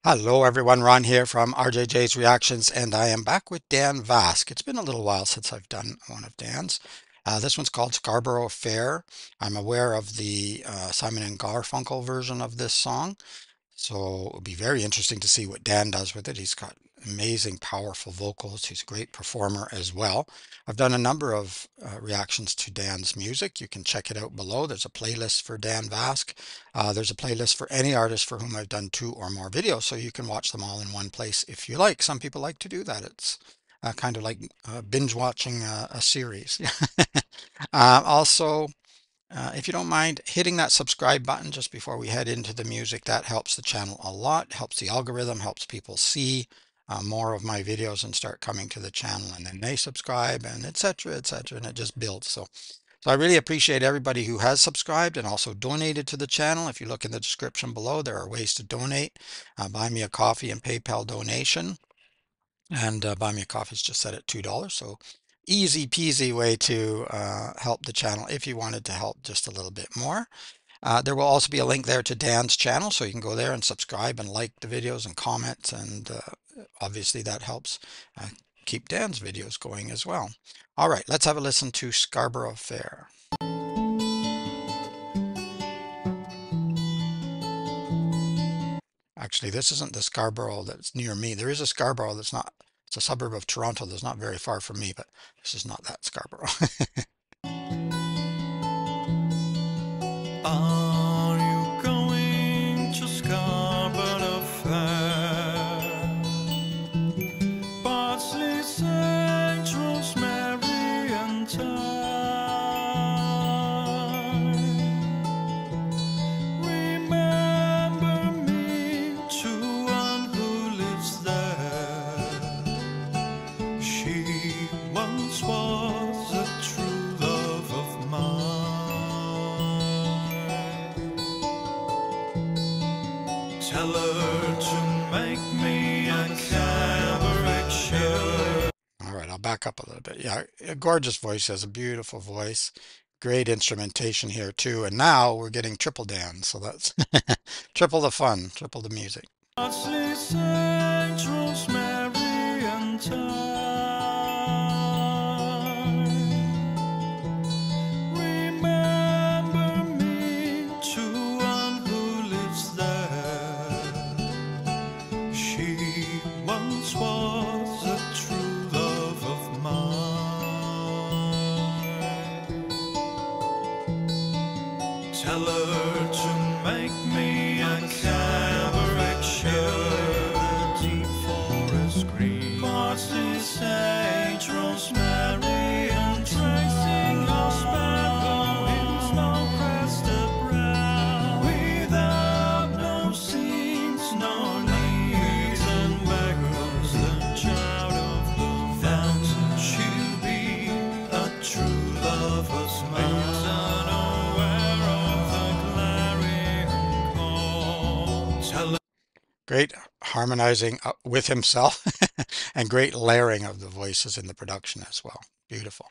Hello everyone, Ron here from RJJ's Reactions, and I am back with Dan Vasc. It's been a little while since I've done one of Dan's. This one's called Scarborough Fair. I'm aware of the Simon and Garfunkel version of this song, so it'll be very interesting to see what Dan does with it. He's got amazing, powerful vocals. He's a great performer as well. I've done a number of reactions to Dan's music. You can check it out below. There's a playlist for Dan Vasc. There's a playlist for any artist for whom I've done 2 or more videos, so you can watch them all in one place if you like. Some people like to do that. It's kind of like binge watching a series. Also, if you don't mind hitting that subscribe button just before we head into the music, that helps the channel a lot, helps the algorithm, helps people see more of my videos and start coming to the channel, and then they subscribe and etc., and it just builds. So I really appreciate everybody who has subscribed and also donated to the channel. If you look in the description below, there are ways to donate. Buy me a coffee and PayPal donation. And buy me a coffee is just set at $2. So easy peasy way to help the channel if you wanted to help just a little bit more. There will also be a link there to Dan's channel, so you can go there and subscribe and like the videos and comment, and obviously that helps keep Dan's videos going as well. All right, let's have a listen to Scarborough Fair. Actually, this isn't the Scarborough that's near me. There is a Scarborough that's not, it's a suburb of Toronto that's not very far from me, but this is not that Scarborough. Are you going to Scarborough Fair? Barnsley, St. Rosemary and Thyme. Remember me to one who lives there. She once was a true love of mine. Tell her to make me a cabaret show. All right, I'll back up a little bit. Yeah, a gorgeous voice, has a beautiful voice. Great instrumentation here too. And now we're getting triple Dan, so that's triple the fun, triple the music. Barnsley, St. Rosemary and Thyme. Remember me to one who lives there. She once was a true love of mine. Tell her to make me a cabaret show. Deep forest green, Barnsley, St. Rosemary and tracing our sparkle in snow-crested brow. Without no scenes, no needs and beggars, the child of the fountain, she'll be a true lover's mine. Unaware of the clarion call. Tell her Great harmonizing with himself and great layering of the voices in the production as well. Beautiful.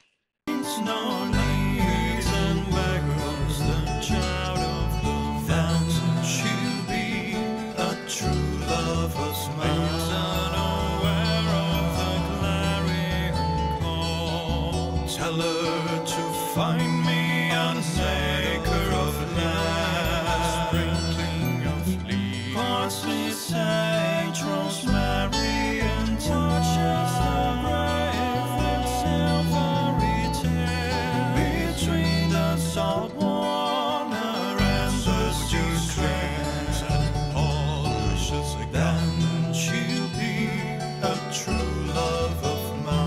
no needs and beggars, the child of the fountain, she'll be a true lover's mate. Unaware of the clarion call. Tell her to find me an acre of land, sprinkling of leaves, parsley, sage, rosemary, and touches the brave with silvery tail. Between the salt water and the stew streams and polishes again, she'll be a true love of mine.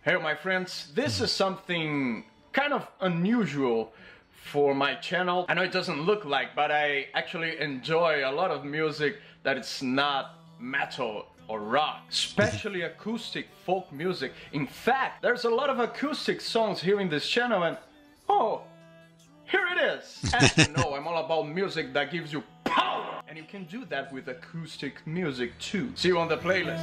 Hey, my friends, this Mhm. is something kind of unusual for my channel. I know it doesn't look like, but I actually enjoy a lot of music that it's not metal or rock, especially acoustic folk music. In fact, there's a lot of acoustic songs here in this channel, and oh, here it is. As you know, I'm all about music that gives you power, and you can do that with acoustic music too. See you on the playlist.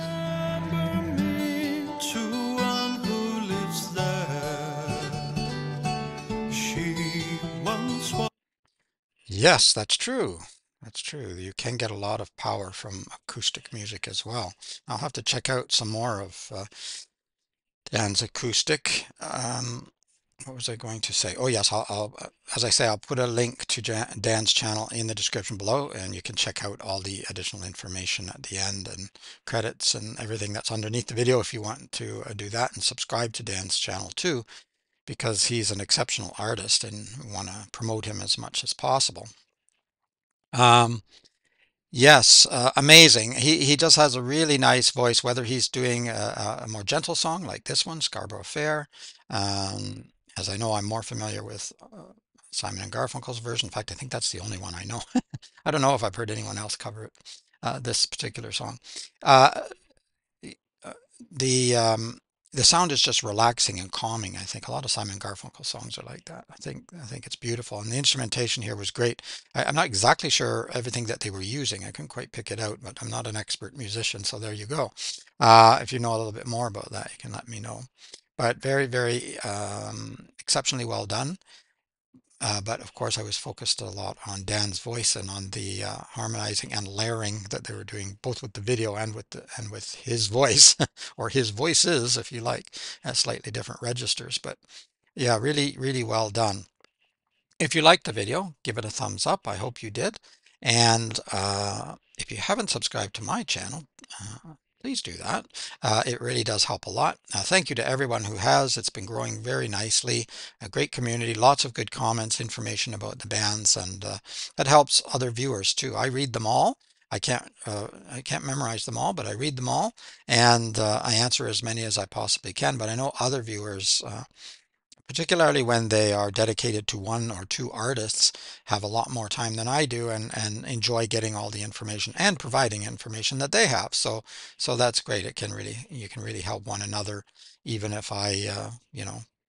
Yes, that's true. That's true. You can get a lot of power from acoustic music as well. I'll have to check out some more of Dan's acoustic. What was I going to say? Oh, yes, as I say, I'll put a link to Dan's channel in the description below, and you can check out all the additional information at the end and credits and everything that's underneath the video if you want to do that, and subscribe to Dan's channel too, because he's an exceptional artist and we want to promote him as much as possible. Um, Yes, amazing. He just has a really nice voice, whether he's doing a more gentle song like this one, Scarborough Fair. As I know, I'm more familiar with Simon and Garfunkel's version. In fact, I think that's the only one I know. I don't know if I've heard anyone else cover it, this particular song. Uh, uh, the um, the sound is just relaxing and calming. I think a lot of Simon Garfunkel songs are like that. I think it's beautiful, and the instrumentation here was great. I'm not exactly sure everything that they were using. I couldn't quite pick it out, but I'm not an expert musician, so there you go. If you know a little bit more about that, you can let me know. But very, very exceptionally well done. But of course, I was focused a lot on Dan's voice and on the harmonizing and layering that they were doing, both with the video and with his voice, or his voices, if you like, at slightly different registers. But yeah, really, really well done. If you liked the video, give it a thumbs up. I hope you did. And if you haven't subscribed to my channel, please do that. It really does help a lot. Thank you to everyone who has. It's been growing very nicely. A great community, lots of good comments, information about the bands, and that helps other viewers too. I read them all. I can't memorize them all, but I read them all, and I answer as many as I possibly can. But I know other viewers, particularly when they are dedicated to one or two artists, have a lot more time than I do, and enjoy getting all the information and providing information that they have. So that's great. You can really help one another, even if I,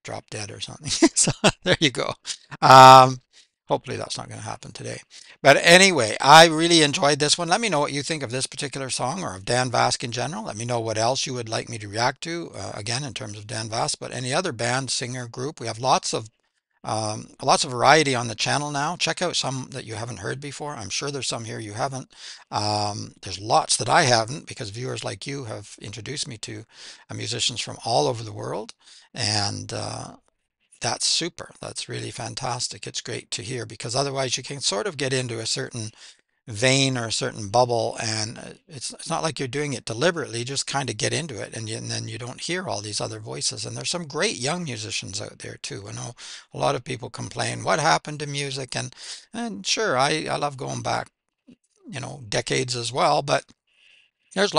drop dead or something. So there you go. Um, Hopefully that's not going to happen today. But anyway, I really enjoyed this one. Let me know what you think of this particular song or of Dan Vasc in general. Let me know what else you would like me to react to, again, in terms of Dan Vasc, but any other band, singer, group. We have lots of variety on the channel now. Check out some that you haven't heard before. I'm sure there's some here you haven't. There's lots that I haven't, because viewers like you have introduced me to musicians from all over the world. And that's super. That's really fantastic. It's great to hear, because otherwise you can sort of get into a certain vein or a certain bubble, and it's not like you're doing it deliberately. You just kind of get into it, and then you don't hear all these other voices. And there's some great young musicians out there too. I know a lot of people complain, what happened to music? And sure, I love going back, decades as well, but there's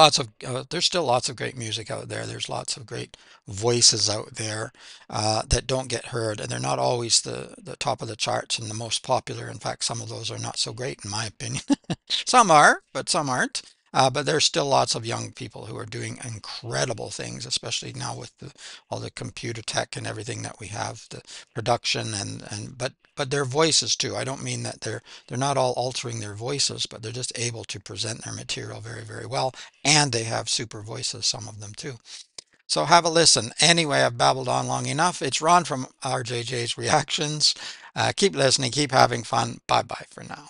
still lots of great music out there. There's lots of great voices out there that don't get heard, and they're not always the top of the charts and the most popular. In fact, some of those are not so great, in my opinion. Some are, but some aren't. But there's still lots of young people who are doing incredible things, especially now with all the computer tech and everything that we have, the production but their voices too. I don't mean that they're not all altering their voices, but they're just able to present their material very, very well, and they have super voices, some of them too. So have a listen. Anyway, I've babbled on long enough. It's Ron from RJJ's Reactions. Keep listening, keep having fun. Bye bye for now.